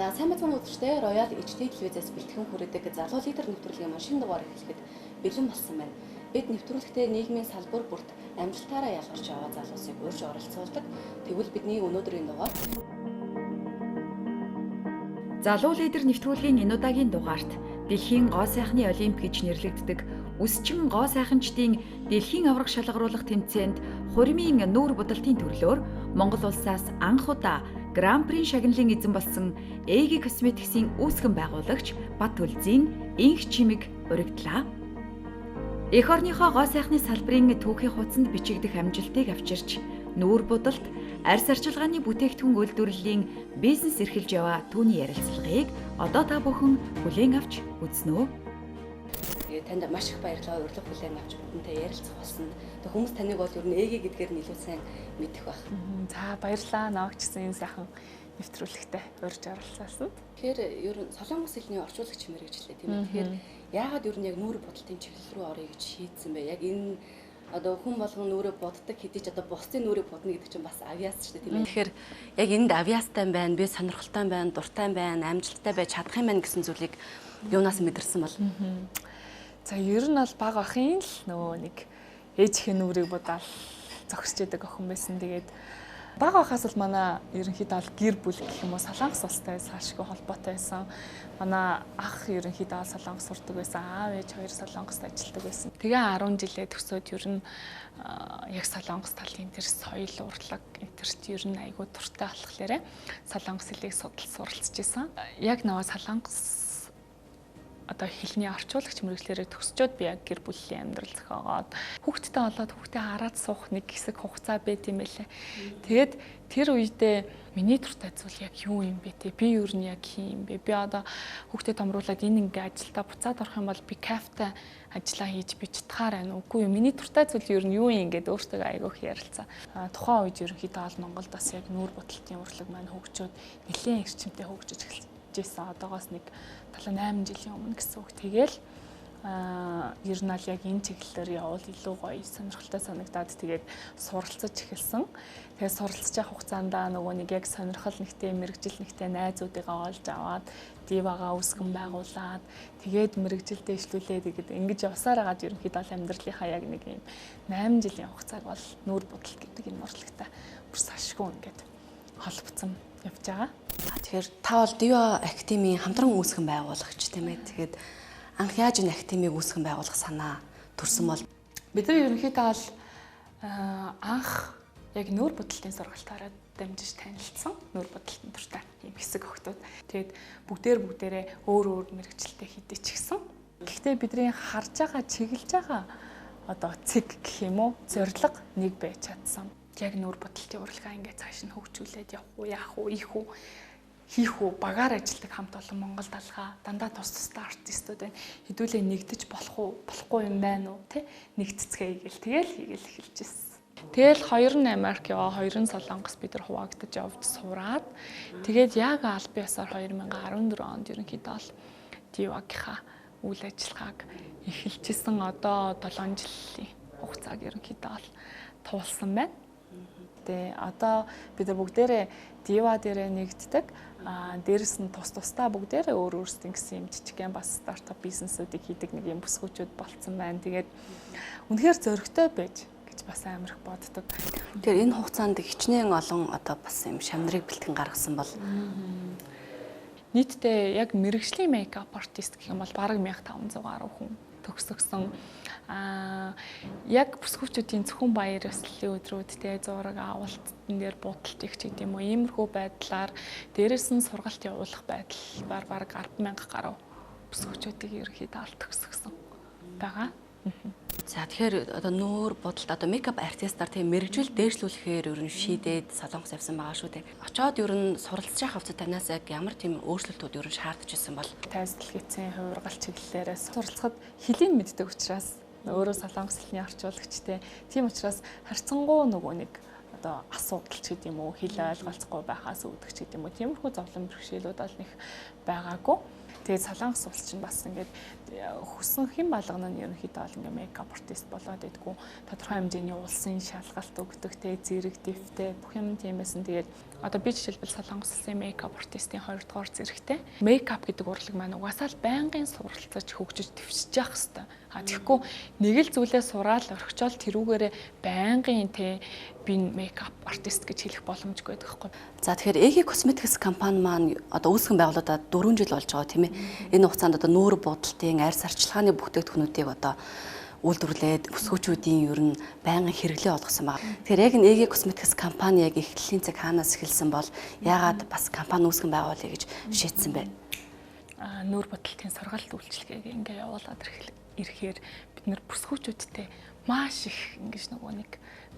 За сайн мэцэн үзэгчдээ Royal HD телевизээс бэлтгэн хүргэдэг залуу лидер нэвтрүүлгийн маань шинэ дугаар эхлэхэд бэлэн болсон байна. Бид нэвтрүүлэгтээ нийгмийн салбар бүрт амжилтаараа ялгарч яваа залуусыг урьж оролцуулдаг. Тэгвэл бидний өнөөдрийн дугаар залуу лидер нэвтрүүлгийн энэ удаагийн дугаарт дэлхийн гоо сайхны олимп гэж нэрлэгддэг Үсчин гоо сайханчдын дэлхийн аврах шалгаруулах тэмцээнд хуримын нүүр будалтын төрлөөр Монгол улсаас анх удаа Гран-прийн шагналын эзэн болсон Эйги косметиксийн үүсгэн байгуулагч Бат Үлзийн инх чимэг урагдлаа. Эх орныхоо гоо сайхны салбарын түүхийн хуудсанд бичигдэх амжилтыг авчирч нүүр будалт, арьс арчилгааны бүтээгдэхүүн үйлдвэрлэлийн бизнес эрхэлж яваа түүний ярилцлагыг одоо та бүхэн хүлээн авч үзнэ. Тэгээд танд маш их баярлалаа. Урилга хүлээн авч бидэнтэй ярилцах болсон. Тэг хүмүүс таныг бол ер нь Эги гэдгээр нь илүү сайн мэдэх байх. За баярлалаа. Наваач гэсэн энэ сайхан нэвтрүүлэгтээ урьж оролцуулсан. Тэгэхээр ер нь солонгос хэлний орчуулагч мэргэжлээ тийм ээ. Тэгэхээр яагаад ер нь яг нүүр будалтын чиглэл рүү орё гэж шийдсэн бэ? Яг энэ одоо хүн болгон нүрээ боддог хэдий ч одоо бусдын нүрээ бодно гэдэг чинь бас авиас шүү дээ тийм ээ. Тэгэхээр яг энд авиастай байна, би сонирхолтой байна, дуртай байна, амжилттай байж чадах юм байна гэсэн зүйлийг юунаас мэдэрсэн бол. За ер нь бол баг ахын л нөгөө нэг ээжийнхээ нүрийг будаал зогсож яадаг охин байсан. Тэгээд баг ахаас л манай ерөнхийдөө бол гэр бүл гэх юм уу Солонгос улстай ашиггүй холбоотой байсан. Манай ах ерөнхийдөө Солонгос сурдаг байсан. Аав ээж хоёр Солонгост ажилладаг байсан. Тэгээ 10 жилээ төгсөөд ер нь яг Солонгос талын тэр соёл урлаг энтерт ер нь айгүй дуртай болохоор Солонгос хэлийг суралцж исэн. Яг нөгөө Солонгос одоо хэлний орчуулагч мэргэжлэрээ төгсчөөд би яг гэр бүлийн амьдрал зохиогоод хүүхдтэй болоод хүүхдээ хараад суух нэг хэсэг хугацаа байт юм байлаа. Тэгээд тэр үедээ миний дуртай зүйл яг юу юм бэ те? Би юу нь яг хийм бэ? Би одоо хүүхдээ томруулаад энэ ингээ ажилдаа буцаад орох юм бол би кафетай ажиллаа хийж би чадхаар байна. Үгүй юу? Миний дуртай зүйл юу нь юу юм ингээд өөртөө айгүйх ярилцаа. Тухайн үед ерөнхийдөө бол Монголд бас яг нүүр будалтын урлаг маань хөгжөөд нэлээд эрчимтэй хөгжиж эхэлжсэн. Одоогоос нэг 7-8 жилийн өмнө гэсэн үг. Тэгэл ер нь аль яг энэ чиглэлээр явбал илүү гоё сонирхолтой санагдаад тэгээд суралцаж эхэлсэн. Тэгээд суралцж явах хугацаанд нөгөө нэг яг сонирхол нэгтэй, мэрэгжил нэгтэй найзуудыгаа олж аваад дивагаа үүсгэн байгуулад тэгээд мэрэгжил дэвшлүүлээд тэгээд ингэж явсаар агаад ерөнхийдөө амьдралынхаа яг нэг юм 8 жилийн хугацааг бол нүүр будалт гэдэг энэ урлагтай бүр сашгүй ингээд холбоцсон явж байгаа. Тэгэхээр та бол Diva Academy хамтран үүсгэн байгуулагч тийм ээ. Тэгээд анх яаж энэ академиг үүсгэн байгуулах санаа төрсөн бол бид нар ерөнхийдөө бол анх яг нүүр будалтын сургалтаараа дамжиж танилцсан. Нүүр будалтын дуртай ийм хэсэг охтууд. Тэгээд бүгдээрээ өөр мэрэгчлэлтэй хийдэж гисэн. Гэхдээ бидний харж байгаа, чиглэж байгаа одоо цэг гэх юм уу, зорилго нэг байж чадсан. Яг нүүр будалтын урлагаа ингээд цааш нь хөгжүүлээд явах уу, яах уу, ийх үү, хийх үү, багаар ажилладаг хамт олон Монгол далгаа дандаа тус тустай артистууд байна. Хэдүүлээ нэгдэж болох уу, болохгүй юм байна уу, тэ? Нэгдцгээе гээл тэгэл хийгээл эхэлж ирсэн. Тэгэл 2 нь Америк яваа, 2 нь Солонгос бид нар хуваагдаж явж сураад тэгээд яг аль биесаар 2014 онд ерөнхийдөө бол Diva-гийнхаа үйл ажиллагааг эхэлжсэн. Одоо 7 жилийн хугацааг ерөнхийдөө бол туулсан байна. Тэгээ одоо бид нар бүгдээрээ Diva дээрээ нэгддэг. Дээрэс нь тусдаа бүгдээрээ өөрсдийн гэсэн юм жижигхэн бас стартап бизнесүүдийг хийдэг нэг юм бүсгүүчүүд болцсон байна. Тэгээд үнэхээр зөрөгтэй байж гэж бас амар их боддог. Тэгэхээр энэ хугацаанд хичнээн олон одоо бас юм шамнарыг бэлтгэн гаргасан бол нийтдээ яг мэрэгжлийн мейкап артист гэх юм бол бараг 1500 гаруй хүн төгсгсөн. Яг бүсгүүчүүдийн зөвхөн баяр ёслолын өдрүүдтэй зураг авалтан дээр будалт их ч гэдэм үү иймэрхүү байдлаар дээрэс нь сургалт явуулах байдлаар бараг 100000 гаруй бүсгүүчүүдийг ерөнхийдөө алт төгсгсөн байгаа. За тэгэхээр одоо нүүр будалт одоо мейкап артистаар тийм мэрэгжил дээшлүүлэхээр ер нь шийдээд Солонгос явсан байгаа шүү дээ. Очоод ер нь суралцж явах хавцад танаас яг ямар тийм өөрчлөлтүүд ер нь шаардж ирсэн бол тайлбарлагдсан хувиргал чиглэлээрээ суралцахад хэлийг мэддэг учраас өөрөө Солонгос хэлний орчуулагчтэй. Тийм учраас харьцангуй нөгөө нэг одоо асуудал ч гэдэм үү хэл ойлголцохгүй байхаас үүдэх ч гэдэм үү тиймэрхүү зовлон бэрхшээлүүд бол нэг байгаагүй. Тэгээд Солонгос улс чинь бас ингээд хүссэн хэн болгоно нь ерөнхийдөө бол ингээд мейкап артист болоод идэггүй тодорхой хэмжээний улсын шалгалт өгдөг те зэрэг дэвтэй бүх юм тиймээсэн. Тэгээд одоо би жишээлбэл Солонгос улсын мейкап артистийн 2 дугаар зэрэгтэй. Мейкап гэдэг урлаг маань угаасаа л байнгын суралцаж хөгжиж дэвшиж явах хэрэгтэй. Тэгэхгүй нэг л зүйлээ сураад орхичоол тэрүүгээрээ байнгын те би мейкап артист гэж хэлэх боломжгүй байдаг хгүй. За тэгэхээр EG Cosmetics компани маань одоо үүсгэн байгуулагдаад 4 жил болж байгаа тийм ээ. Энэ хугацаанд одоо нүүр будалтын арьс арчилгааны бүтээгдэхүүнүүдийг одоо үйлдвэрлээд өсгөөчүүдийн ер нь байнгын хэрэглээ олгосон байна. Тэгэхээр яг энэ EG Cosmetics компани яг эхлэлийн цаг хаанаас эхэлсэн бол яагаад бас компани үүсгэн байгуулъя гэж шийдсэн бэ? Нүүр будалтын сургалт үйлчилгээг ингээ явуулаад ирэхээр бид нэр бүсгүүчүүдтэй маш их ингэж нөгөө нэг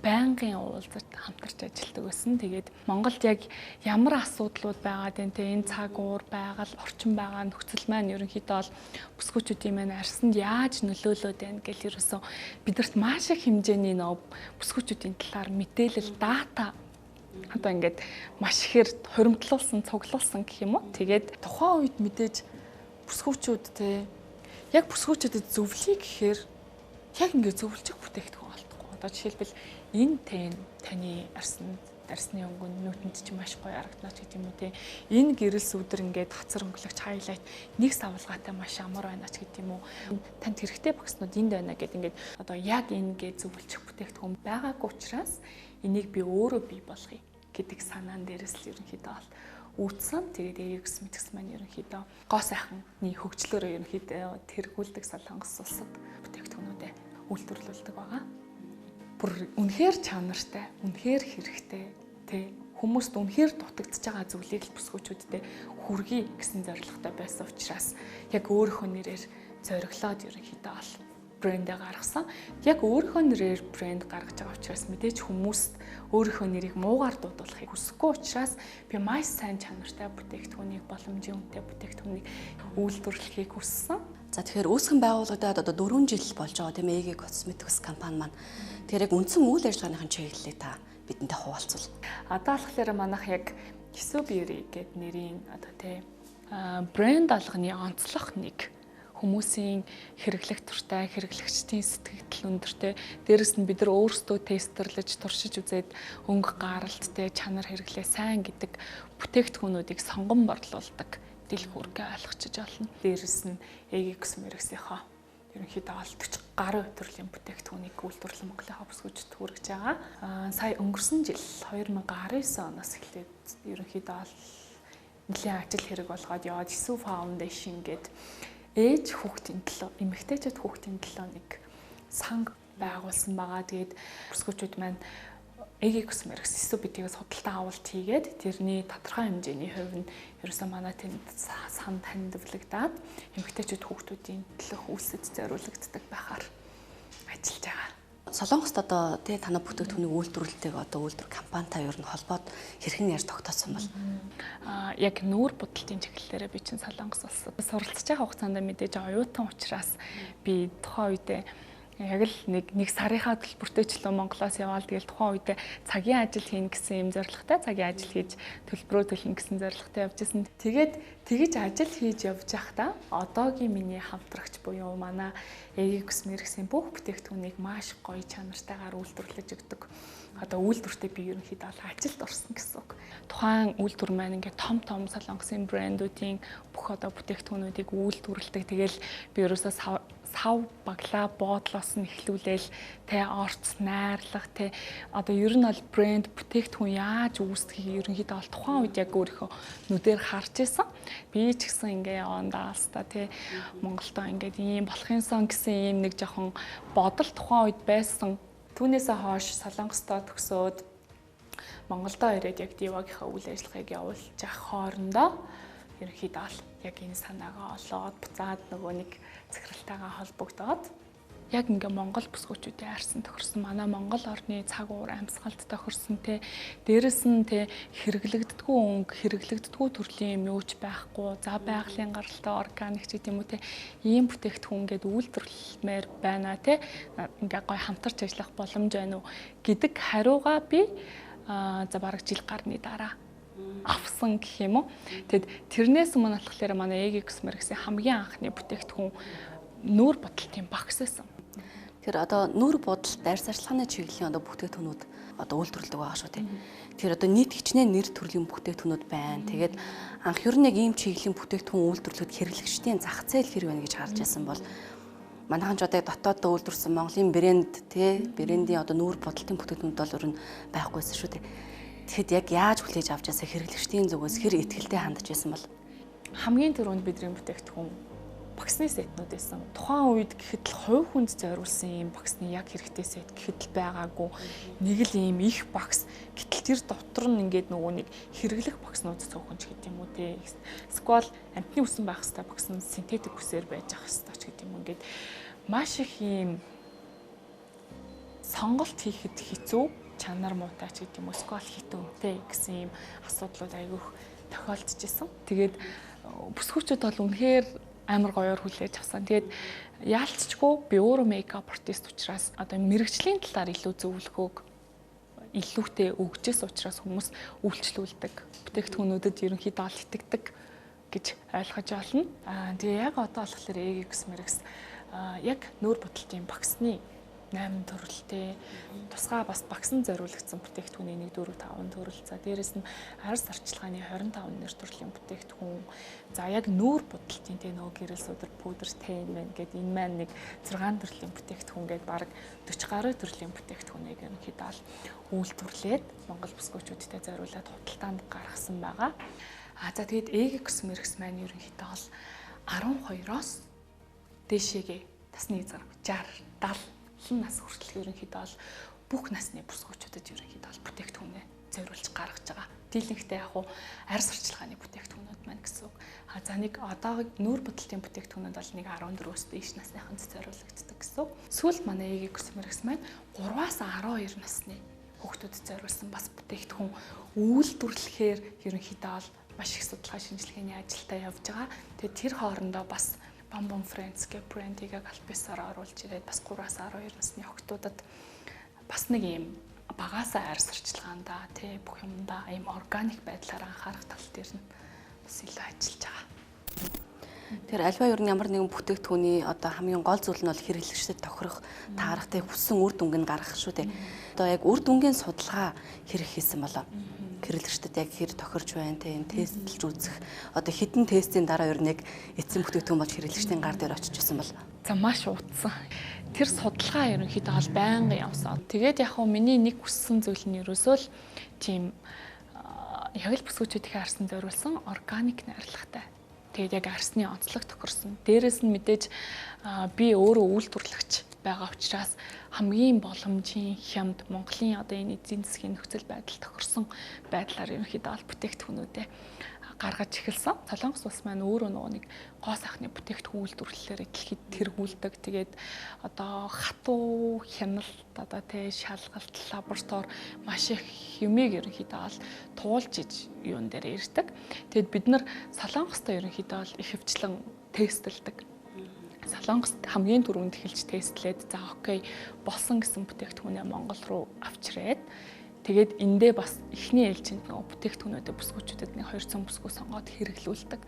байнгын уулзалт хамтарч ажилладаг байсан. Тэгээд Монголд яг ямар асуудлууд байгаад байна те энэ цаг уур байгаль орчин байгаа нөхцөл маань ерөнхийдөө бол бүсгүүчүүдийн маань арсанд яаж нөлөөлөд байна гэл ерөөсөө бидэрт маш их хэмжээний нөө бүсгүүчүүдийн талаар мэдээлэл дата одоо ингээд маш ихээр хуримтлуулсан, цуглуулсан гэх юм уу. Тэгээд тухайн үед мэдээж бүсгүүчүүд те яг бүсгүүчүүдэд зөвлөе гэхээр яг ингээд зөвлөж бүтээгдэхүүн олдохгүй. Одоо жишээлбэл энэ таны арсны өнгөнд нүдэнд ч маш гоё харагдана ч гэдэг юм уу те. Энэ гэрэл сүдэр ингээд хацар өнгөлөгч хайлайт нэг савлгаатай маш амар байна ч гэдэг юм уу. Танд хэрэгтэй багснууд энд байна гэд ингээд одоо яг энэгээ зөвлөж бүтээгдэхүүн байгаагүй учраас энийг би өөрөө бий болгоё гэдэг санаан дээрээс л ерөнхийдөө үүтсэн. Тэгээд EG Cosmetics маань ерөнхийдөө гоо сайхны хөгжлөөрөө ерөнхийдөө тэргүүлдэг Солонгос улсад бүтээгдэхүүнүүдэд үйлдвэрлэдэг байгаа. Бүр үнэхээр чанартай, үнэхээр хэрэгтэй тий хүмүүст үнэхээр дутагдж байгаа зүйлийг л бүсгүүчүүдтэй хүргэе гэсэн зорилготой байсан учраас яг өөрийнхөө нэрээр зориглоод ерөнхийдөө бол брэндээ гаргасан. Яг өөрийнхөө нэрээр брэнд гаргаж байгаа учраас мэдээж хүмүүст өөрийнхөө нэрийг муугаар дуудуулахыг хүсэхгүй учраас би маш сайн чанартай бүтээгдэхүүнийг боломжийн үнэтэй бүтээгдэхүүнийг үйлдвэрлэхийг хүссэн. За тэгэхээр үүсгэн байгуулагдаад одоо 4 жил болж байгаа тийм EG Cosmetics компани маань. Тэгэхээр яг үндсэн үйл ажиллагааныхын чиглэлийг та бидэнтэй хуваалцвал. Одоо болохоор манайх яг Kisubieri гэдэг нэрийн одоо тий брэнд алганы онцлог нэг хүмүүсийн хэрэглэх туртай, хэрэглэгчдийн сэтгэл өндөртэй. Дээрэс нь бид нар өөрсдөө тестерлэж, туршиж үзээд өнгө гаралттай, чанар хэрэглээ сайн гэдэг бүтээгдэхүүнүүдийг сонгон борлуулдаг дэлгүүргээ ойлгочиж олно. Дээрэс нь EG Cosmetics-ийнхаа ерөнхийдөө 40 гаруй төрлийн бүтээгдэхүүнийг үйлдвэрлэн Монголынхаа бүсгүүчд хүргэж байгаа. Сая өнгөрсөн жил 2019 оноос эхлээд ерөнхийдөө нэлийн ажил хэрэг болгоод яваад Isu Foundation гэдэг ээж хүүхдийн төлөө, эмэгтэйчүүд хүүхдийн төлөө нэг санг байгуулсан байгаа. Тэгээд бүсгүүчүүд маань EG Cosmetics Isu-битгээс худалдаа авалт хийгээд тэрний тодорхой хэмжээний хувь нь ерөөсөө манай тэнд санд хандивлагдаад эмэгтэйчүүд хүүхдүүдийн төлөх үйлсэд зориулагддаг байхаар ажиллаж байгаа. Солонгост одоо тий танай бүтээгдэхүүнийг үйлдвэрлэдэг одоо үйлдвэр компанитай ер нь холбоод хэрхэн яаж тогтоосон бол яг нүүр будалтын чиглэлээрээ би чинь Солонгос улсад суралцж байгаа хугацаанд мэдээж оюутан учраас би тухайн үедээ яг л нэг сарынхаа төлбөртэй ч л Монголоос яваал тэгэл тухайн үедээ цагийн ажил хийн гэсэн юм зорилготой цагийн ажил хийж төлбөрөө төлнө гэсэн зорилготой явж исэн. Тэгээд тэгж ажил хийж явж байхдаа одоогийн миний хамтрагч буюу манай EG Cosmetics-ийн бүх бүтээгдэхүүнийг маш гоё чанартайгаар үйлдвэрлэж өгдөг. Одоо үйлдвэртээ би ерөнхийдөө ажилд орсон гэсэн үг. Тухайн үйлдвэр маань ингээд том солонгосын брэндүүдийн бүх одоо бүтээгдэхүүнүүдийг үйлдвэрлэдэг. Тэгэл би ерөөсөө сав баглаа боодлоос нь эхлүүлээл тэ орц найрлах тэ одоо ер нь бол брэнд бүтээгдэхүүн яаж үүсгэхийг ерөнхийдөө бол тухайн үед яг өөрийнхөө нүдээр харж исэн. Би ч гэсэн ингээ явандаас та тэ Монголдоо ингээд ийм болохын сон гэсэн ийм нэг жоохон бодол тухайн үед байсан. Түүнээсээ хойш Солонгостоо төгсөөд Монголдоо ирээд яг Дивагийнхаа үйл ажиллагааг явуулж явах хоорондоо ерөнхийдөө яг энэ санаагаа олоод буцаад нөгөө нэг захиралтайгаа холбогдоод яг ингээ Монгол бүсгүүчүүдийн арсан тохирсон манай Монгол орны цаг уур амьсгалд тохирсон те дээрэс нь те хэрэглэгддэггүй өнгө хэрэглэгддэггүй төрлийн юм юуч байхгүй за байгалийн гаралтай органик ч гэдэм үү те ийм бүтээгдэхүүн гээд үйлдвэрлэмээр байна те ингээ гой хамтарч ажиллах боломж байна уу гэдэг хариугаа би за бараг жил гарны дараа авсан гэх юм уу. Тэгэд тэрнээс өмнө болохоор манай EGX мэрэгсэн хамгийн анхны бүтээгдэхүүн нүүр бодолтын багс байсан. Тэр одоо нүүр бодолт дайрс ажиллагааны чиглэлийн одоо бүтээгдэхүүнүүд одоо үйлдвэрлэдэг байгаа шүү дээ. Тэр одоо нийт хичнээн нэр төрлийн бүтээгдэхүүнүүд байна. Тэгээд анх ер нь яг ийм чиглэлийн бүтээгдэхүүн үйлдвэрлэхэд хэрэглэгчдийн зах зээл хэр байна гэж харж байсан бол манайхан ч одоо дотооддоо үйлдвэрсэн Монголын брэнд брэндийн одоо нүүр бодолтын бүтээгдэхүүнүүд бол ер нь байхгүйсэн шүү дээ. Тэгэхэд яг яаж хүлээж авч ясаа хэрэглэгчдийн зүгээс хэр ихтэй хандж байсан бол хамгийн түрүүнд бидний бүтээгдэхүүн багсны сетнүүд байсан. Тухайн үед гэхэд л хувь хүнд зориулсан ийм багсны яг хэрэгтэй сет гэхэд л байгаагүй. Нэг л ийм их багс. Гэтэл тэр дотор нь ингээд нөгөө нэг хэрэглэх багснууд цөөхөн ч гэдэг юм уу те. Сквал амтны үсэн байх хэвээр багс нь синтетик үсээр байж ах хэвээр ч гэдэг юм. Ингээд маш их ийм сонголт хийхэд хэцүү, чанар муутай ч гэдэг юм уу. Сквал хитэнтэй гэсэн ийм асуудлууд айгүйх тохиолдож исэн. Тэгээд бүсгүүчүүд бол үнэхээр амар гоёор хүлээж авсан. Тэгээд яалтчгүй би өөрөө мейкап артист учраас одоо мэрэгжлийн талаар илүү зөвлөгөөг илүүтэй өгчээс учраас хүмүүс үйлчлүүлдэг. Бүтээгдэхүүнүүдэд ерөнхийдөө ол итгэдэг гэж ойлгож байна. Тэгээ яг одоо болохоор EGX мэрэгс яг нүүр бодолтын багсны 8 төрөлтэй тусгай бас багсан зориулагдсан бүтээгдэхүүний 1 4 5 төрөл. За дээрэс нь арьс арчилгааны 25 нэр төрлийн бүтээгдэхүүн. За яг нүүр бодолтын тэ нөгөө гэрэл судар пудер тейнмент гэдэг энэ маань нэг 6 төрлийн бүтээгдэхүүн гээд бараг 40 гаруй төрлийн бүтээгдэхүүнийг ерөнхийдөө үйлдвэрлээд Монгол бүсгүүчүүдтэй зориулаад худалдаанд гаргасан байгаа. За тэгээд EGX мэрэгс маань ерөнхийдөө бол 12-оос дээшээгээ тасны зэрэг 60 70 нас хүртэл ерөнхийдөө бол бүх насны бүсгүүчүүдэд ерөнхийдөө бол бүтээгдэхүүнээ зориулж гаргаж байгаа. Дийлэнхтэй яг уу арьс арчилгааны бүтээгдэхүүнүүд маань гэсэн үг. За нэг одоо нүүр бодолтын бүтээгдэхүүнүүд бол нэг 14-өөс дээш насныханд зориулагддаг гэсэн. Сүүлд манай EGX мэрэгс маань 3-аас 12 насны хүүхдүүдэд зориулсан бас бүтээгдэхүүн үйлдвэрлэхээр ерөнхийдөө бол маш их судалгаа шинжилгээний ажилдаа явж байгаа. Тэгээд тэр хоорондоо бас Bamboo Friends гэх брендийг альбисаар оруулж ирээд бас 3-аас 12 насны охтуудад бас нэг юм багаасаа арьс арчилгаандаа тий бүх юмдаа ийм органик байдлаар анхаарах тал дээр нь бас илүү ажиллаж байгаа. Тэр альва ер нь ямар нэгэн бүтээгдэхүүний одоо хамгийн гол зүйл нь бол хэрэглэгчдэд тохирох, таарахтай хүссэн үр дүнг нь гаргах шүү дээ. Одоо яг үр дүнгийн судалгаа хэрэг хийсэн болоо. Хэрэглэгчдэд яг хэр тохирч байна те энэ тестлж үзэх. Одоо хэдэн тестийн дараа ер нь яг эцсийн бүтээгдэхүүн болж хэрэглэгчдийн гар дээр очиж исэн бол. За маш утсан. Тэр судалгаа ерөнхийдөө бол байнга явсан. Тэгээд яг хөө миний нэг хүссэн зүйл нь ерөөсөө л тийм яг л бүсгүүчүүдийн арсан зориулсан органик найрлагатай. Тэгээд яг арсны онцлог тохирсон. Дээрээс нь мэдээж би өөрөө үйлдвэрлэгч байгаа учраас хамгийн боломжийн хямд Монголын одоо энэ эзэн засгийн нөхцөл байдал тохирсон байдлаар ерөнхийдөө ол бүтээгдэхүүнүүдээ гаргаж эхэлсэн. Солонгос улс маань өөрөө нөгөө нэг гоо сайхны бүтээгдэхүүн үйлдвэрлэлээр дэлхийд тэргүүлдэг. Тэгээд одоо хатуу хяналт одоо тий шалгалт лаборатори маш их юмыг ерөнхийдөө ол туулж иж юун дээр ирдэг. Тэгэд бид нар Солонгостой ерөнхийдөө ол их хвчлэн тестэлдэг. Солонгост хамгийн түрүүнд эхэлж тестлээд за окей болсон гэсэн бүтээгдэхүүнээ Монгол руу авчирээд тэгээд эндээ бас эхний ээлжинд нөгөө бүтээгдэхүүнүүдэд бүсгүүчүүдэд нэг 200 бүсгүй сонгоод хэрэглүүлдэг.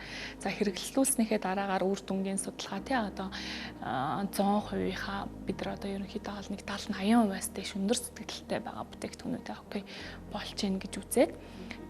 За хэрэглүүлснийхээ дараагаар үр дүнгийн судалгаа тий одоо 100%-ийнхаа бид нар одоо ерөнхийдөө бол нэг 70-80%-аас дээш өндөр сэтгэлтэй байгаа бүтээгдэхүүнүүдээ окей болж гин гэж үзээд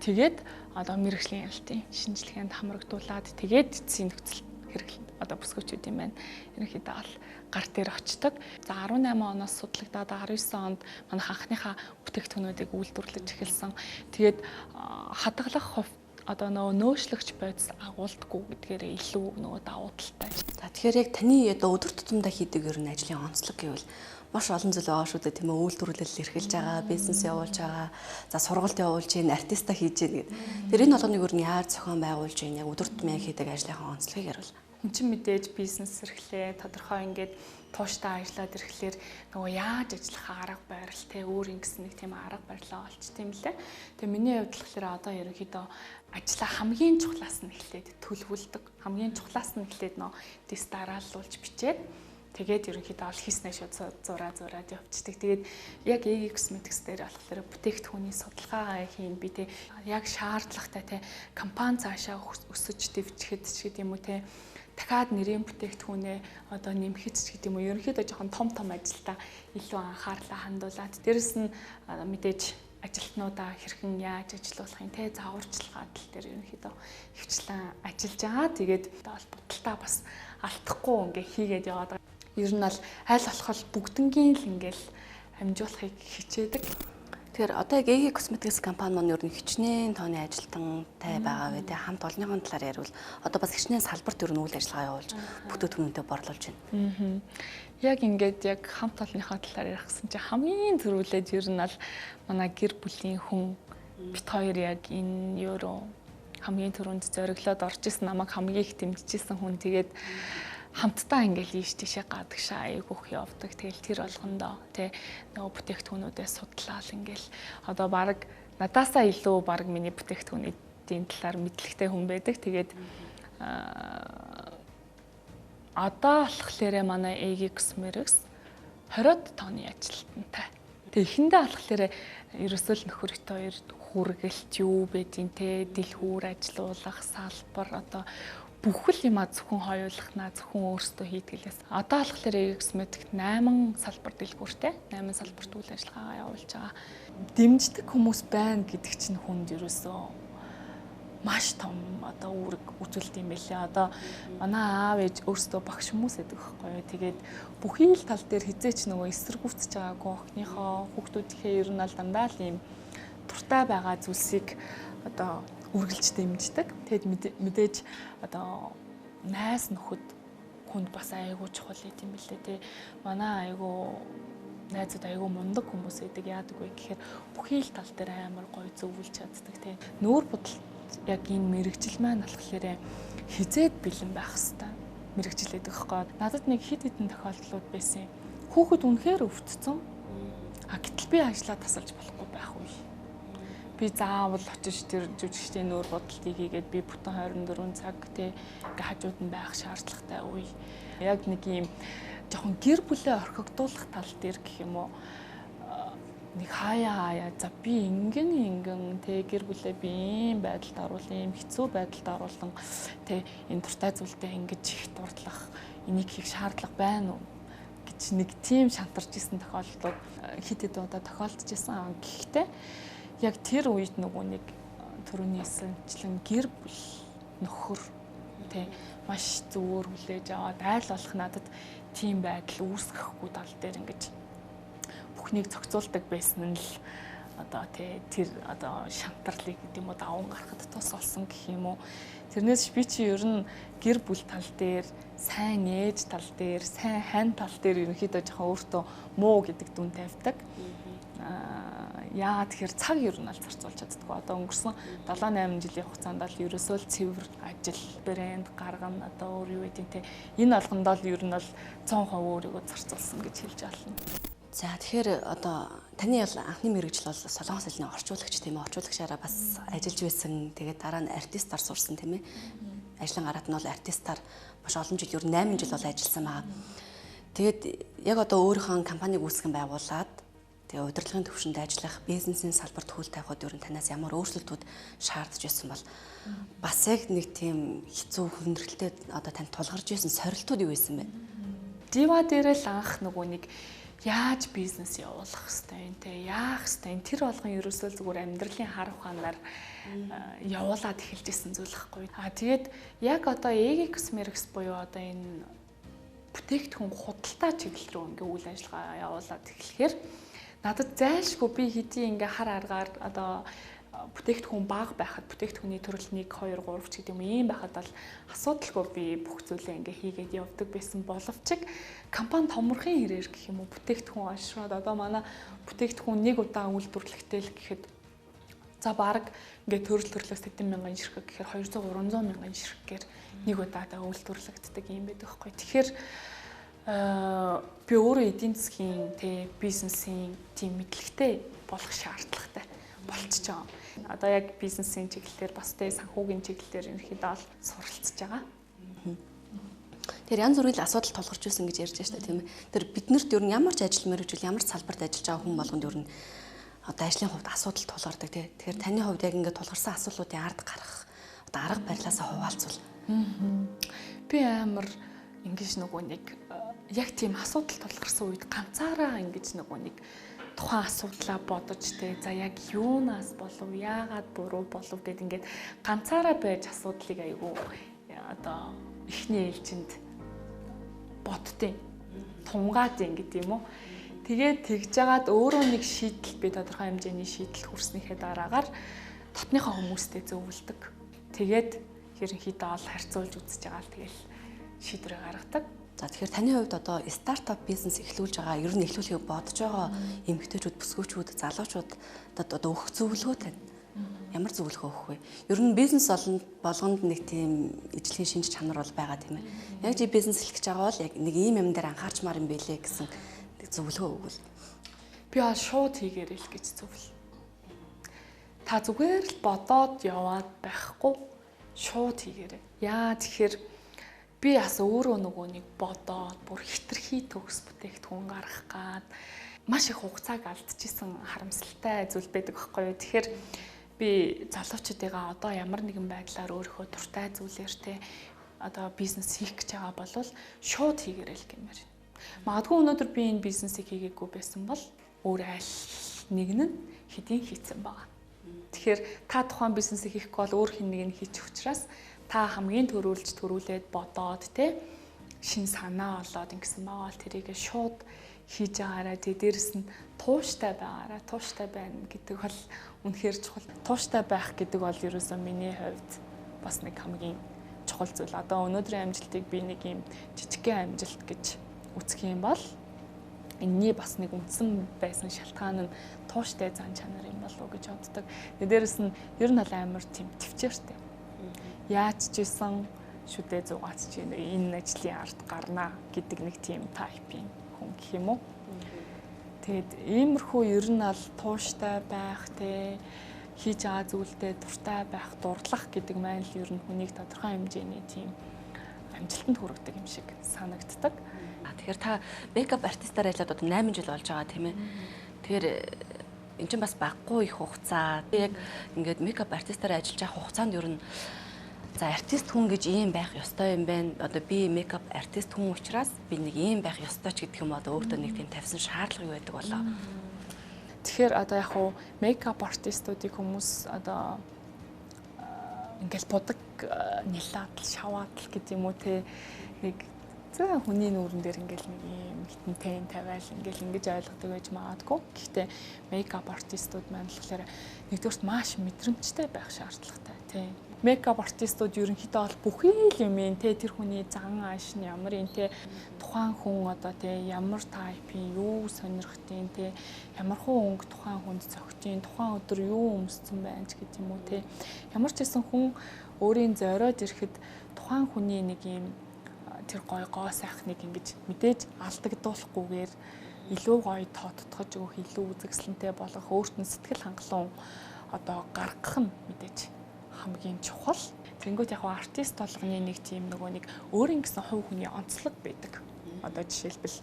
тэгээд одоо мэрэгжлийн ялтын шинжилгээнд хамрагдуулаад тэгээд эцсийн нөхцөл хэрэглэн одоо бүсгүүчүүдийн маань ерөнхийдөө бол гар дээр очдог. За 18 оноос судлагдаад 19 онд манайх анхныхаа бүтээгдэхүүнүүдийг үйлдвэрлэж эхэлсэн. Тэгээд хадгалах хувьд одоо нөөшлөгч байдлаас агуулдаггүй гэдгээрээ илүү нөгөө давуу талтай. За тэгэхээр яг таны одоо өдөр тутамдаа хийдэг ер нь ажлын онцлог гэвэл маш олон зүйл байгаа шүү дээ тийм ээ үйлдвэрлэл эрхэлж байгаа, бизнес явуулж байгаа, за сургалт явуулж гин, артиста хийж гин. Тэр энэ болгоныг ер нь яаж зохион байгуулж гин яг өдөр тутмын хийдэг ажлынхаа онцлогийг ярил. Хүн чинь мэдээж бизнес эрхлээ, тодорхой ингээд тууштай ажиллаад ирэхлээр нөгөө яаж ажиллах арга барил те өөр ингэсэн нэг тийм арга барилаа олч тийм лээ. Тэгээ миний хувьд болохоор одоо ерөнхийдөө ажлаа хамгийн чухлаас нь эхлээд төлөвлөдөг. Хамгийн чухлаас нь эхлээд нөө тест дараалуулж бичээд Тэгээд ерөнхийдөө ол хийснээ шууд зураад явчихдаг. Тэгээд яг EG Cosmetics дээр болохоор бүтээгдэхүүний судалгаа хийн би тэ яг шаардлагатай тэ компани цаашаа өсөж дэвчихэд ч гэдэг юм уу тэ дахиад нэрийн бүтээгдэхүүнээ одоо нэмэхэд ч гэдэг юм уу ерөнхийдөө жоохон том ажилдаа илүү анхаарлаа хандуулад дээрэс нь мэдээж ажилтнуудаа хэрхэн яаж ажилуулахын тэ зааварчилгаа тал дээр ерөнхийдөө хвчлэн ажиллаж байгаа. Тэгээд бодолтаа бас алдахгүй ингээ хийгээд яваад байгаа. Ер нь бол аль болох бүгднгийн л ингээл амжуулахыг хичээдэг. Тэгэхээр одоо яг EG Cosmetics компани маань ер нь хичнээн тооны ажилтнтай байгаа гэдэг хамт олонныхон талаар ярил одоо бас хичнээн салбарт ер нь үйл ажиллагаа явуулж бүтээгдэхүүнүүдэд борлуулж байна. Яг ингээд яг хамт олонныхоо талаар ярих гэсэн чинь хамгийн түрүүлээд ер нь бол манай гэр бүлийн хүн бит хоёр яг энэ евро хамгийн түрүүнд зориглоод орж исэн намайг хамгийн их дэмжижсэн хүн тэгээд хамтдаа ингээл ийш тийшээ гадагшаа айгүйх явдаг. Тэгэл тэр болгондоо тий нөгөө бүтээгдэхүүнүүдээ судлаад ингээл одоо баг надаасаа илүү баг миний бүтээгдэхүүнүүдийн талаар мэдлэгтэй хүн байдаг. Тэгээд одоо болохоор манай EG Cosmetics 20 тонны ажилтнтай. Тэгээ эхэндээ болохоор ерөөсөө л нөхөртэй хоёр хүргэлт юу байдیں۔ Тэ дэлгүүр ажилуулах салбар одоо бүхэл юма зөвхөн хоёулахнаа зөвхөн өөрсдөө хийдгэлээс одоо болохоор EG Cosmetics 8 салбар дэлгүүртэй 8 салбарт үйл ажиллагаагаа явуулж байгаа. Дэмждэг хүмүүс байна гэдэг чинь хүнд ерөөсөө маш том одоо үүрэг үзүүлдэг юм байлаа. Одоо манай аав ээж өөрсдөө багш хүмүүс байдаг байхгүй юу. Тэгээд бүхий л тал дээр хизээч нөгөө эсэргүүцэж байгаагүй охиныхоо хүүхдүүдийнхээ ер нь аль дандаа л ийм дуртай байгаа зүйлсийг одоо үргэлж дэмждэг. Тэгэд мэдээж одоо найз нөхөд хүнд бас айгүй чухал юм билээ тий. Манай айгүй найзууд айгүй мундаг хүмүүс байдаг. Яадаг вэ гэхээр бүхий л тал дээр амар гоё зөвлөж чаддаг тий. Нүүр бодолт яг энэ мэрэгжил маань болохоор хизээд бэлэн байх хэвээр мэрэгжилээд байгаа байхгүй. Надад нэг хэд хэдэн тохиолдлууд байсан. Хүүхэд үнэхээр өвдсөн. Гэтэл би ажлаа тасалж болохгүй байх үе. Би заавал очиж тэр жүжигчдийн нүүр бодолтыг хийгээд би бүтэн 24 цаг тий ингээ хажууд нь байх шаардлагатай үе. Яг нэг юм жоохон гэр бүлээ орхигдуулах тал дээр гэх юм уу нэг хаяа за би ингэн тий гэр бүлээ би ийм байдалд оруулах ийм хэцүү байдалд оруулан тий энэ дуртай зүйлдээ ингэж их дурлах энийг хийх шаардлага байна уу гэж нэг тийм шантарч исэн тохиолдлууд хэд хэд удаа тохиолдож исэн. Гэхдээ яг тэр үед нөгөө нэг төрөний эсэнчлэн гэр бүл нөхөр тий маш зөвөр хүлээж аваад айл болох надад тийм байдал үүсгэхгүй тал дээр ингэж бүхнийг зохицуулдаг байсан нь л одоо тий тэр одоо шантарлыг гэдэг юм уу даван гарахад тус болсон гэх юм уу. Тэрнээс би чи ер нь гэр бүл тал дээр сайн ээж тал дээр сайн хань тал дээр ерөнхийдөө жоохон өөртөө муу гэдэг дүн тавьдаг. Яа тэгэхээр цаг ер нь аль зарцуулж чаддгүй. Одоо өнгөрсөн 7-8 жилийн хугацаанд л ерөөсөө л цэвэр ажил, брэнд гаргана одоо өөр юу гэдэг те. Энэ болгондоо л ер нь бол 100% өөрийгөө зарцуулсан гэж хэлж байна. За тэгэхээр одоо таны анхны мэргэжил бол солонгос хэлний орчуулагч тийм ээ. Орчуулагчаараа бас ажиллаж байсан. Тэгээд дараа нь артистаар сурсан тийм ээ. Ажлын гараад нь бол артистаар маш олон жил ер нь 8 жил бол ажилласан байгаа. Тэгээд яг одоо өөрийнхөө компанийг үүсгэн байгуулад тэгээ удирдлагын төвшөнд ажиллах, бизнесийн салбарт хөл тавихад ер нь танаас ямар өөрчлөлтүүд шаардж байсан бол бас яг нэг тийм хэцүү хүндрэлтэй одоо танд тулгарч байсан сорилтууд юу байсан бэ? Дива дээр л анх нөгөө нэг яаж бизнес явуулах хэвтэй юм те яах хэвтэй тэр болгон ерөөсөө зүгээр амьдралын хар ухаанаар явуулаад эхэлж исэн зүйл хэвгүй. Тэгээд яг одоо EG Cosmetics буюу одоо энэ бүтээгдэхүүн худалдаа чиглэл рүү ингээ үйл ажиллагаа явуулаад эхлэхээр надад зайлшгүй би хэдий ингээ хар аргаар одоо бүтээгдэхүүн бага байхад бүтээгдэхүүний төрөл 1 2 3 ч гэдэг юм ийм байхад бол асуудалгүй би бүх зүйлээ ингээ хийгээд явдаг байсан боловч компани томорхон хэрээр гэх юм уу бүтээгдэхүүн олшроод одоо манай бүтээгдэхүүн нэг удаа үйлдвэрлэхдээ л гэхэд за баг ингээ төрлөөс 100,000 ширхэг гэхээр 200-300 мянган ширхэгээр нэг удаадаа үйлдвэрлэгддэг юм байдаг байхгүй. Тэгэхээр би өөрөө эдийн засгийн тэ бизнесийн тийм мэдлэгтэй болох шаардлагатай болчихж байгаа. Одоо яг бизнесийн чиглэлээр бас тэ санхүүгийн чиглэлээр ерөнхийдөө суралцж байгаа. Тэр янз бүрийн асуудал тулгарч ирсэн гэж ярьж байна тийм ээ. Тэр биднэрт ер нь ямар ч ажил мэргэжил ямар ч салбарт ажиллаж байгаа хүн болгонд ер нь одоо ажлын хувьд асуудал тулгардаг тийм. Тэгэхээр таны хувьд яг ингээд тулгарсан асуудлуудын ард гарах одоо арга барилаасаа хуваалцвал. Би амар ингэж нөгөө нэг яг тийм асуудал тулгарсан үед ганцаараа ингэж нөгөө нэг тухайн асуудлаа бодож те за яг юунаас болов яагаад буруу болов гэд ингээд ганцаараа байж асуудлыг айгүй одоо эхний ээлжинд бодтیں۔ Тунгаадیں гэдэг юм уу. Тэгээд тэгж жагаад өөрөө нэг шийдэл би тодорхой хэмжээний шийдэл хүрснийхээ дараагаар дотныхоо хүмүүстэй зөвлөдөг. Тэгээд ерөнхийдөө ол харьцуулж үзэж байгаа л тэгэл шийдвэрээ гаргадаг. За тэгэхээр таны хувьд одоо стартап бизнес эхлүүлж байгаа, ер нь эхлүүлэхийг бодож байгаа эмэгтэйчүүд, бүсгүйчүүд, залуучууд одоо өгөх зөвлөгөө тань. Ямар зөвлөгөө өгөх вэ? Ер нь бизнес болгонд нэг тийм ижлэгийн шинж чанар бол байгаа тийм ээ. Яг чи бизнес эхлэх гэж байгаа бол яг нэг ийм юм дээр анхаарчмаар юм бэлээ гэсэн зөвлөгөө өгвөл. Би бол шууд хийгээрэй л гэж зөвлө. Та зүгээр л бодоод яваад байхгүй шууд хийгээрэй. Яа тэгэхээр би бас өөрөө нөгөө нэг бодоод бүр хитрхи төгс бүтээгдэхүүн гаргах гад маш их хугацааг алдчихсан харамсалтай зүйл байдаг байхгүй юу. Тэгэхээр би залуучуудыгаа одоо ямар нэгэн байдлаар өөрийнхөө дуртай зүйлээр те одоо бизнес хийх гэж байгаа бол шууд хийгээрэй л гэмээр. Магадгүй өнөөдөр би энэ бизнесийг хийгээгүй байсан бол өөр аль нэг нь хэдийн хийцэн байгаа. Тэгэхээр та тухайн бизнесийг хийхгүй бол өөр хэн нэг нь хийчих учраас та хамгийн төрүүлээд бодоод те шин санаа олоод ингэсэн байгаа бол тэрийг шууд хийж байгаарай. Тэгээ дээрэс нь тууштай байгаарай. Тууштай байна гэдэг бол үнэхээр чухал. Тууштай байх гэдэг бол ерөөсөө миний хувьд бас нэг хамгийн чухал зүйл. Одоо өнөөдрийн амжилтыг би нэг юм жижигхэн амжилт гэж үзэх юм бол энэний бас нэг үндсэн байсан шалтгаан нь тууштай зан чанар юм болов уу гэж боддог. Дээрээс нь ер нь амар тийм төвчээртэй. Яаж ч исэн шүдээ зугаац чи энэ ажлын ард гарнаа гэдэг нэг тийм тайпын хүн гэх юм уу. Тэгэд иймэрхүү ер нь аль тууштай байх те хийж байгаа зүйлдээ дуртай байх, дурлах гэдэг маань л ер нь хүнийг тодорхой хэмжээний тийм амжилтанд хүргэдэг юм шиг санагддаг. Тэгэхээр та мейкап артистаар ажиллаад одоо 8 жил болж байгаа тийм ээ. Тэгэхээр эн чинь бас баггүй их хугацаа. Яг ингээд мейкап артистаар ажиллаж байгаа хугацаанд ер нь за артист хүн гэж ийм байх ёстой юм байна. Одоо би мейкап артист хүн учраас би нэг ийм байх ёстой ч гэдэг юм одоо өөртөө нэг тийм тавьсан шаардлага байдаг болоо. Тэгэхээр одоо яг хуу мейкап артистуудыг хүмүүс одоо ингээл будаг нялаад шаваад л гэдэг юм уу те нэг заа хүний нүүрэн дээр ингээл нэг юм хитэн тавиал ингээл ингэж ойлгодог байж магадгүй. Гэхдээ мейкап артистууд маань болохоор нэгдүгээрт маш мэдрэмжтэй байх шаардлагатай тий. Мейкап артистууд ерөнхийдөө бол бүхий л юм те тэр хүний зан ааш нь ямар юм те тухайн хүн одоо те ямар тайпын юу сонирхтын те ямар хуу өнгө тухайн хүнд зөгтийн тухайн өдөр юу өмссөн байна ч гэдэг юм уу те ямар ч гэсэн хүн өөрийн зориод ирэхэд тухайн хүний нэг юм тэр гоо сайхныг ингэж мэдээж алдагдуулахгүйгээр илүү гоё тооттгож өгөх, илүү үзэгсэлэнтэй болгох, өөрт нь сэтгэл хангалуун одоо гаргах нь мэдээж хамгийн чухал. Тэнгүүт яг артист болгоны нэг тийм нөгөө нэг өөрийн гэсэн хувь хүний онцлог байдаг. Одоо жишээлбэл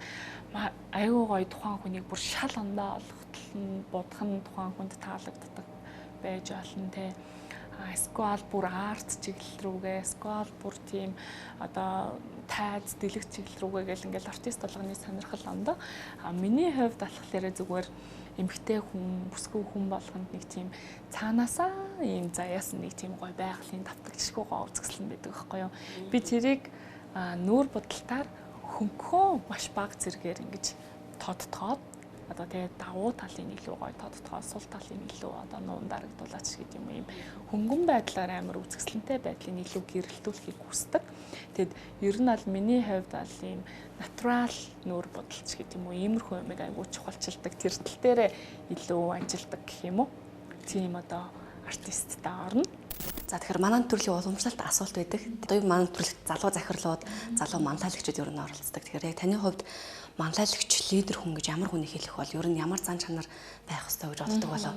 аюу гоё тухайн хүнийг бүр шал ондоо олгохтол нь будах нь тухайн хүнд таалагддаг байж болно те. Эсвэл бүр арт чиглэл рүүгээ, эсвэл бүр тийм одоо тайз дэлгэх чиглэл рүүгээ гэл ингээл артист болгоны сонирхол ондоо. Миний хувьд болохоор зүгээр эмгтэй хүн, бүсгүй хүн болгонд нэг тийм цаанаасаа ийм заяас нэг тийм гоё байгалийн давтагчгүй гоо үзэсгэлэн байдаг байхгүй юу. Би тэрийг нүүр бодолтоор хөнгөө маш бага зэрэгээр ингэж тодтогоод одоо тэгээ давуу талын илүү гоё тодтогоод сул талын илүү одоо нуун дарагдуулаач гэдэг юм хөнгөн байдлаар амар үзэсгэлэнтэй байдлыг илүү гэрэлтүүлэхийг хүсдэг. Тэгэд ер нь аль миний хувьд аль ийм натурал нүүр бодолч гэдэг юм уу иймэрхүү юмыг айгуу чухалчилдаг тэр тал дээрээ илүү ажилладаг гэх юм уу. Тийм одоо артисттай орно. За тэгэхээр манай төрлийн уламжлалт асуулт байдаг. Одоо манай төрөлт залуу захирлууд, залуу манлайлагчид ер нь оролцдог. Тэгэхээр яг таны хувьд манлайлагч лидер хүн гэж ямар хүнийг хэлэх бол ер нь ямар зан чанар байх ёстой гэж боддог болов?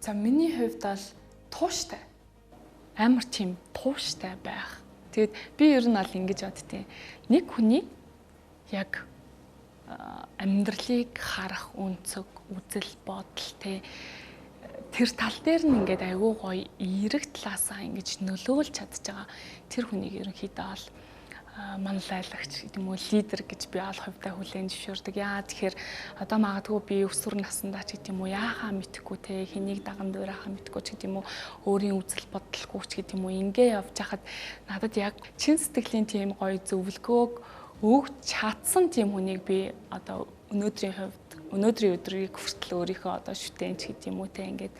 За миний хувьд бол тууштай. Амар тийм тууштай байх. Тэгээд би ер нь аль ингэж боддیں۔ Нэг хүний яг амьдралыг харах өнцөг, үзэл бодол тэр тал дээр нь ингээд айгүй гоё эерэг талаасаа ингэж нөлөөлж чадж байгаа тэр хүнийг ерөнхийдөө бол манлайлагч гэдэг юм уу лидер гэж би аль хувьдаа хүлээн зөвшөөрдөг. Яа тэгэхээр одоо магадгүй би өсвөр насндаа ч гэдэг юм уу яахаа мэдхгүй те хэнийг даган дуурайхаа мэдхгүй ч гэдэг юм уу өөрийн үзэл бодолгүй ч гэдэг юм уу ингээ явж хахад надад яг чин сэтгэлийн тийм гоё зөвлөгөөг өгч чадсан тийм хүнийг би одоо өнөөдрийн өдрийг хүртэл өөрийнхөө одоо шүтэнч гэдэг юм уу те ингээд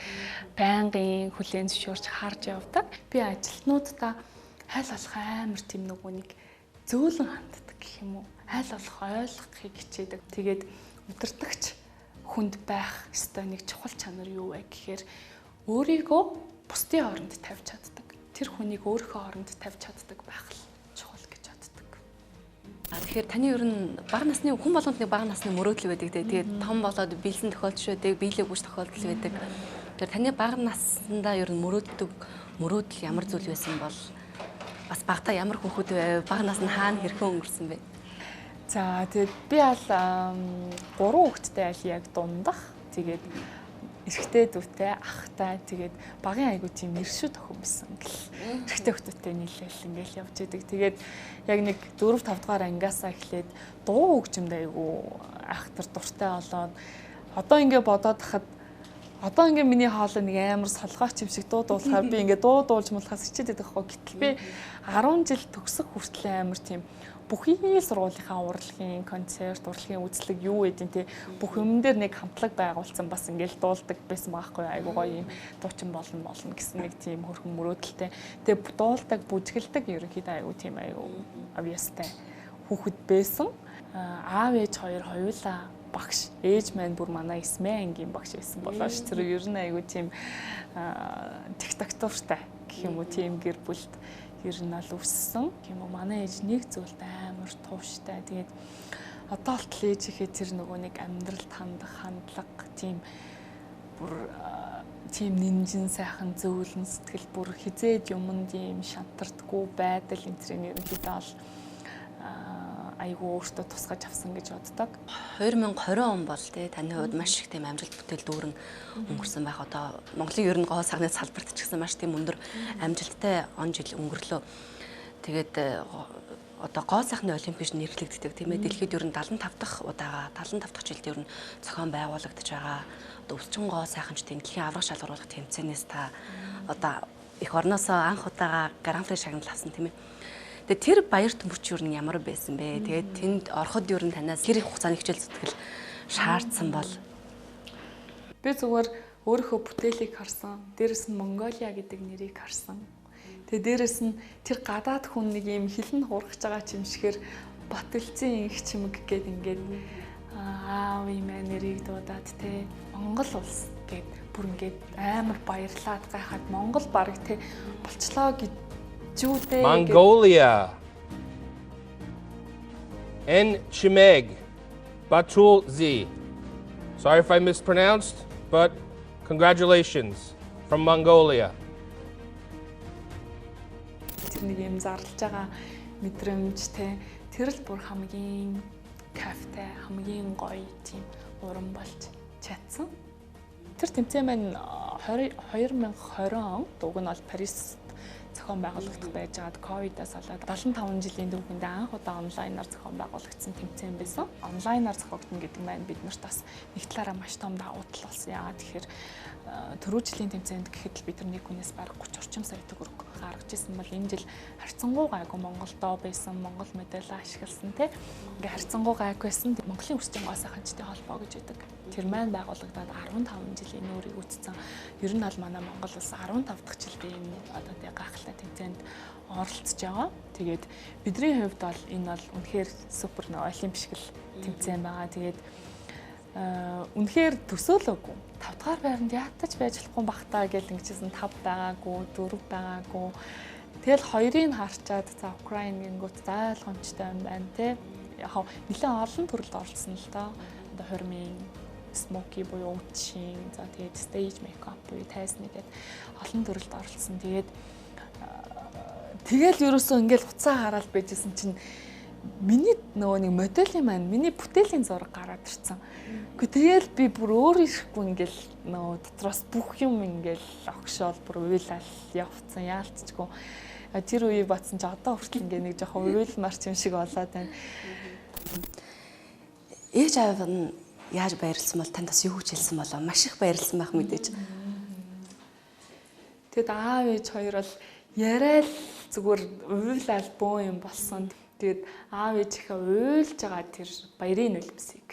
байнгын хүлээн зөвшөөрч харж явдаг. Би ажилтнуудаа хайл болох амар тийм нөгөө нэг зөөлөн ханддаг гэх юм уу. Хайл болох ойлгохыг хичээдэг. Тэгээд удирдахч хүнд байх ёстой нэг чухал чанар юу вэ гэхээр өөрийгөө бусдын оронд тавьж чаддаг. Тэр хүнийг өөрийнхөө оронд тавьж чаддаг байх л чухал гэж боддог. Тэгэхээр таны ер нь бага насны хүн болгонд нэг бага насны мөрөөдөл байдаг те. Тэгээд том болоод биелсэн тохиолдол байдаг, биелээ бүж тохиолдол байдаг. Тэгэхээр таны бага наснда ер нь мөрөөдөл ямар зүйл байсан бол бас багтаа ямар хүүхэд вэ? Бага нас нь хаана хэрхэн өнгөрсөн бэ? За тэгээд би аль 3 хүүхэдтэй аль яг дундах. Тэгээд эрэгтэй дүүтэй, ахтай тэгээд багын айгуу тийм нэршүүд охин байсан гэл. Эрэгтэй хүүхэдтэй нийлээл ингээл явж идэг. Тэгээд яг нэг 4-5 дугаар ангиасаа эхлээд дуу хөгжимд айгуу айхтар дуртай болоод одоо ингээ бодоод хахад одоо ингээ миний хоолой нэг амар солгооч юм шиг дуу дуулахаар би ингээ дуу дуулж муулахаас хичээд байдаг хөө. Гэтэл би 10 жил төгсөх хүртэл амар тийм бүхий сургуулийнхаа урлагийн концерт, урлагийн үзлэг юу гэдэг те бүх юм дээр нэг хамтлаг байгуулсан бас ингээл дуулдаг байсан байхгүй айгуу гоё юм дуучин болно гэсэн нэг тийм хөрхөн мөрөөдөлтэй. Тэгээ дуулдаг, бүжгэлдэг ерөнхийдөө айгуу тийм айгуу авьяастай хүүхэд байсан. Аав ээж хоёр хоёулаа багш. Ээж маань бүр манай 9 ангийн багш байсан болоош. Тэр ер нь айгуу тийм диктатуртай гэх юм уу тийм гэр бүлд ер нь ал өссөн. Тийм үү манай ээж нэг зүйлд амар тууштай. Тэгээд одоо л ээж ихээ тэр нөгөө нэг амьдралд хандах хандлага тийм бүр тийм нинжин сайхан зөөлөн сэтгэл бүр хизээд юмд юм шантардгүй байдал энэ төрлийн ерөнхийдөө бол айгуу өөртөө тусгаж авсан гэж боддог. 2020 он бол таны хувьд маш их тийм амжилт бүтээл дүүрэн өнгөрсөн байх. Одоо Монголын ер нь гоо сагны салбарт ч гэсэн маш тийм өндөр амжилттай он жил өнгөрлөө. Тэгээд одоо гоо сайхны олимпиад нэрлэгддэг тийм ээ. Дэлхийд ер нь 75 дахь удаага 75 дахь жилд ер нь зохион байгуулагдаж байгаа. Одоо өвчин гоо сайханчдын дэлхийн аврах шалгаруулах тэмцээнээс та одоо эх орноосоо анх удаага гран при шагнал авсан тийм ээ. Тэгээ тэр баярт мөч юу н ямар байсан бэ? Тэгээд тэнд ороход юу н танаас тэр их хугацааны хичээл зүтгэл шаардсан бол би зүгээр өөрийнхөө бүтээлийг харсан. Дээрэс нь Монголиа гэдэг нэрийг харсан. Тэгээ дээрэс нь тэр гадаад хүн нэг юм хилэн хуургаж байгаа ч юм шигээр Батэлцэн их чимэг гээд ингээд аав юм нэрийг дуудаад те Монгол улс гээд бүр ингээд амар баярлаад гайхаад Монгол баг те болчлоо гэж Mongolia. En Chimeg Batulzi. Sorry if I mispronounced, but congratulations from Mongolia. Нэг юм зарлж байгаа мэдрэмжтэй тэр л бүр хамгийн кайфтай, хамгийн гоё тийм уран болж чадсан. Тэр тэмцээн маань 2020 он уг нь бол Парис зохион байгуулагдах байж байгаад ковидаас болоод 75 жилийн түүхэнд анх удаа онлайнаар зохион байгуулагдсан тэмцээн байсан. Онлайнаар зохиогдно гэдэг маань бид нарт бас нэг талаараа маш том давуу тал болсон. Яагаад тэгэхээр түрүү жилийн тэмцээнд гэхэд л бид нар нэг хүнээс бараг 30 орчим сая төгрөг гаргаж ирсэн бол энэ жил харьцангуй гайгүй Монголдоо байсан, Монгол медаль ашигласан тий. Ингээ харьцангуй гайгүй байсан. Монголын өрсөлдөөн гоо сайханчдын холбоо гэж байдаг. Тэр маань байгуулагдаад 15 жилийн нүүрийг үтцсэн. Ер нь бол манай Монгол улс 15 дахь жилдээ энэ одоо тий гайхалтай тэмцээнд оролцож байгаа. Тэгээд бидний хувьд бол энэ бол үнэхээр супер нэг олимпик шиг л тэмцээн байгаа. Тэгээд үнэхээр төсөөлөөгүй. 5 дахь байранд яатаж байж болохгүй бахтаа гэж ингэжсэн 5 байгаагүй, 4 байгаагүй. Тэгэл хоёрыг харчаад за Украин гингүүт зайлгомжтой юм байна те. Яг нэлээд олон төрөлд оролцсон л доо. Одоо хормын смоки буюу үтшин, за тэгээд stage makeup буюу тайсны гэдэг олон төрөлд оролцсон. Тэгээд тэгэл ерөөсөө ингээл хуцаа хараад байжсэн чинь миний нөгөө нэг моделийн маань миний бүтээлийн зураг гараад ирсэн. Гэхдээ тэгэл би бүр өөр ирэхгүй ингээл нөгөө дотроос бүх юм ингээл огшоол бүр уйлал явцсан яалтчгүй. Тэр үеийг батсан ч одоо хүртэл ингээ нэг жоохон уйлмарч юм шиг болоод байна. Ээж аав нь яаж баярлсан бол танд бас юу гэж хэлсэн болоо маш их баярлсан байх мэдээж. Тэгэд аав ээж хоёр бол яриад зүгээр уйлал бөө юм болсон. Тэгээд аав ээжийнхээ уйлж байгаа тэр баярын нулимсыг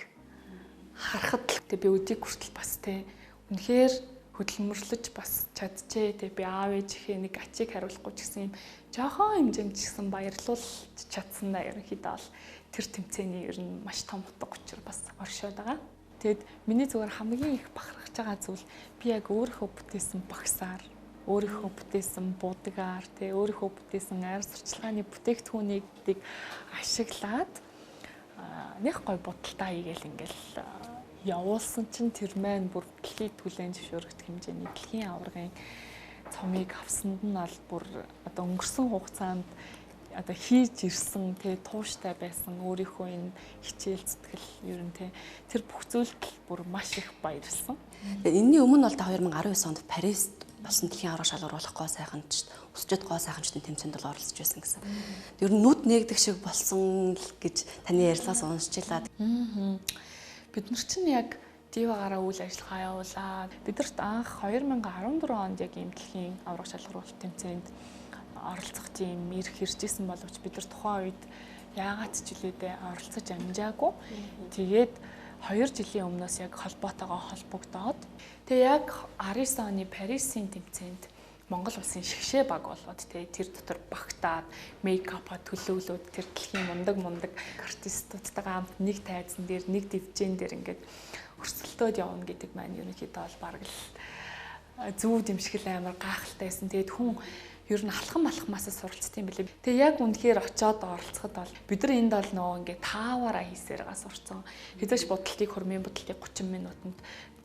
харахад л би өдийг хүртэл бас те үнэхээр хөдөлмөрлөж бас чадчихээ. Тэгээд би аав ээжийнхээ нэг ачийг хариулахгүй ч гэсэн юм жоохон хэмжээнд ч гэсэн баярлуулж чадсан да ерөнхийдөө бол тэр тэмцээний ер нь маш том утга учир бас оршоод байгаа. Тэгэд миний зүгээр хамгийн их бахархаж байгаа зүйл би яг өөрийнхөө бүтээсэн багсаар өөрийнхөө бүтээсэн будгаар өөрийнхөө бүтээсэн арь сурчлагын бүтээгдэхүүнийг ашиглаад нэг гой бодолтой хийгээл ингээл явуулсан чинь тэр маань бүр дэлхийд түлэн зөвшөөрөгдөх хэмжээний дэлхийн аваргын цомыг авсанд нь бол бүр одоо өнгөрсөн хугацаанд одоо хийж ирсэн тууштай байсан өөрийнхөө энэ хичээл зүтгэл ер нь тэр бүх зүйлд бүр маш их баярлсан. Энэний өмнө бол та 2019 онд Парист болсон дэлхийн аврах шалгаруулах гоо сайханчд өсчөд гоо сайханчдын тэмцээнд бол оролцож байсан гэсэн. Ер нь нүд нээгдэх шиг болсон л гэж таны ярьслаас уншчихлаа. Бид нар чинь яг дивагаараа үйл ажиллагаа явуулаад бидэрт анх 2014 онд яг ийм дэлхийн аврах шалгаруулалт тэмцээнд оролцох тийм ирэх иржсэн боловч бид нар тухайн үед яагаад ч жилүүдээ оролцож амжаагүй. Тэгээд 2 жилийн өмнөөс яг холбоотойгоо холбогдоод тэгээ яг 19 оны Парисын тэмцээнд Монгол улсын шигшээ баг болоод тэр дотор багтаад мейкапа төлөвлөөд тэр дэлхийн мундаг артистуудтайгаа хамт нэг тайзан дээр нэг дивжин дээр ингээд өрсөлдөөд явна гэдэг маань ерөнхийдөө бол баг л зүв дэмшгэл амар гайхалтайсэн. Тэгээд хүн ер нь алхам малхмаасаа суралцсан юм билээ. Тэгээ яг үнэхээр очиод оролцоход бол бид нар энд бол нөгөө ингээд тааваараа хийсээрээ сурцсан. Хэдэж бодолтыг хормын бодолтыг 30 минутанд,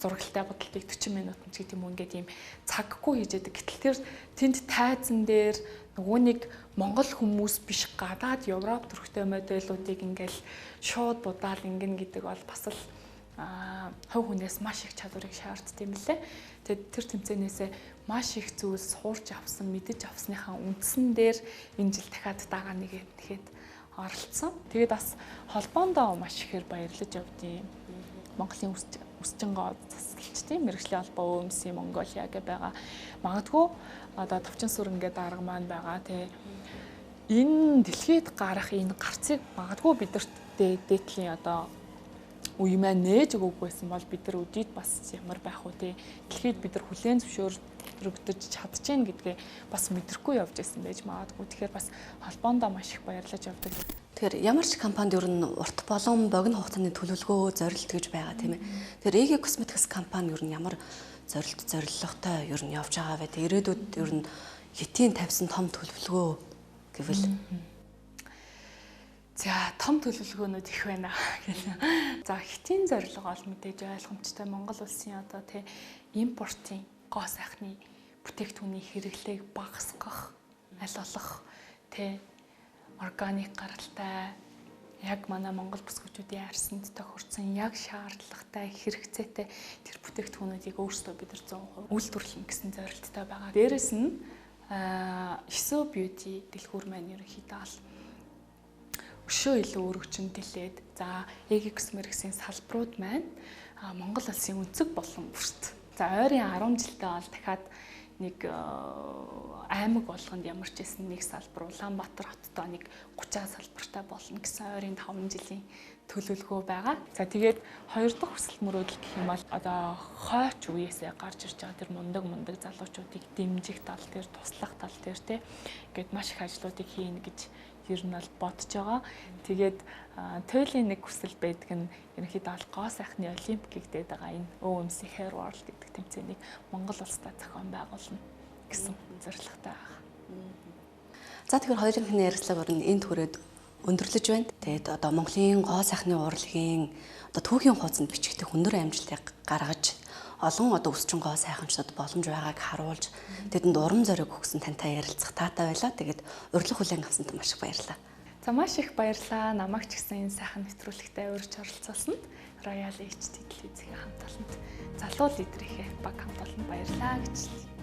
зурагтай бодолтыг 40 минутанд ч гэдэг юм ингээд ийм цаггүй хийж яадаг. Гэтэл тэр тэнд тайзан дээр нөгөө нэг монгол хүмүүс биш гадаад Европ төрхтэй модельүүдийг ингээл шууд будаал ингэн гэдэг бол бас л хувь хүнээс маш их чадварыг шаарддаг юм лээ. Тэгээд тэр тэмцээнээсээ маш их зүйлс хуурч авсан, мэдэж авсныхаа үндсэн дээр энэ жил дахиад дагаа нэгээд тэгэхэд оролцсон. Тэгээд бас холбоондоо маш ихээр баярлаж явдیں۔ Монголын өсчин гоо засгалчдын мэргэжлийн холбоо ÖМС Монголиа гэж байгаа. Магадгүй одоо товчин сүрэн гэдэг арга маань байгаа тий. Энэ дэлхийд гарах энэ гарцыг магадгүй бидэрт дээдлийн одоо үе маань нээж өгөөгүй байсан бол бид нар өдийд бас ямар байх вэ те дэлхийд бид нар хүлээн зөвшөөрөгдөж чадчихээн гэдгээ бас мэдрэхгүй явж байсан байж магадгүй. Тэгэхээр бас холбоондоо маш их баярлаж явдаг. Тэгэхээр ямар ч компанид ер нь урт болон богино хугацааны төлөвлөгөө зорилт гэж байгаа тийм ээ. Тэгэхээр EG Cosmetics компани ер нь ямар зорилготой ер нь явж байгаа вэ? Ирээдүйд ер нь хэтийн тавьсан том төлөвлөгөө гэвэл за том төлөвлөгөөнүүд их байна гэх. За хэтийн зорилго бол мэдээж ойлгомжтой. Монгол улсын одоо тий импортын гоо сайхны бүтээгдэхүүний хэрэглээг багасгах, аль болох тий органик гаралтай яг манай монгол бүсгүүчүүдийн арьсанд тохирсон яг шаардлагатай хэрэгцээтэй тэр бүтээгдэхүүнүүдийг өөрсдөө бид нар 100% үйлдвэрлэх гэсэн зорилттой байгаа. Дээрэс нь Iso Beauty дэлгүүр маань ерөнхийдөө өшөө илүү өргөчөнд дэлээд за EG Cosmetics-ийн салбарууд маань Монгол улсын өнцөг болон бүрт. За ойрын 10 жилдээ бол дахиад нэг аймаг болгонд ямар ч байсан нэг салбар Улаанбаатар хоттой нэг 30 салбартай болно гэсэн ойрын 5 жилийн төлөвлөгөө байгаа. За тэгээд хоёр дахь хүсэл мөрөөдөл гэх юм бол одоо хойч үеэсээ гарч ирж байгаа тэр мундаг залуучуудыг дэмжих тал дээр, туслах тал дээр тий ингээд маш их ажлуудыг хийнэ гэж ер нь бол бодож байгаа. Тэгээд туйлын нэг хүсэл байдаг нь ерөнхийдөө гоо сайхны олимпикийг дээд байгаа энэ ÖМС Hair World гэдэг тэмцээнийг Монгол улстай зохион байгуулна гэсэн зорилготой байгаа. За тэгэхээр хоёрын ярилцлага өрн энд хүрээд өндөрлөж байна. Тэгээд одоо Монголын гоо сайхны урлагийн одоо түүхийн хуудсанд бичигдэх өндөр амжилтыг гаргаж олон одоо өсчин гоо сайханчдад боломж байгааг харуулж тэдэнд урам зориг өгсөн тантай ярилцах таатай байлаа. Тэгээд урилга хүлээн авсанд маш их баярлалаа. За маш их баярлалаа. Намайг ч гэсэн энэ сайхан нэвтрүүлэгтээ урьж оролцуулсанд Royal HT телевизийн хамт олонд залуу лидерийнхээ баг хамт олонд баярлалаа гэж